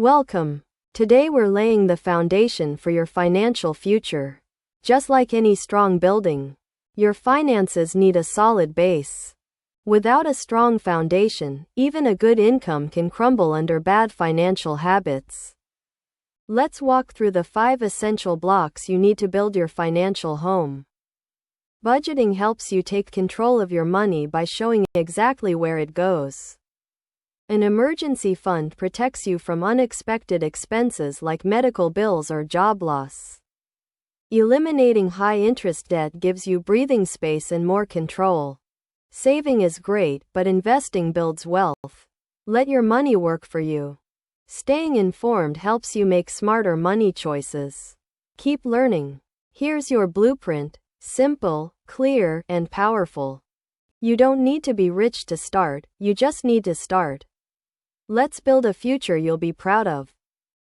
Welcome. Today we're laying the foundation for your financial future. Just like any strong building, your finances need a solid base. Without a strong foundation, even a good income can crumble under bad financial habits. Let's walk through the 5 essential blocks you need to build your financial home. Budgeting helps you take control of your money by showing exactly where it goes. An emergency fund protects you from unexpected expenses like medical bills or job loss. Eliminating high-interest debt gives you breathing space and more control. Saving is great, but investing builds wealth. Let your money work for you. Staying informed helps you make smarter money choices. Keep learning. Here's your blueprint: simple, clear, and powerful. You don't need to be rich to start, you just need to start. Let's build a future you'll be proud of.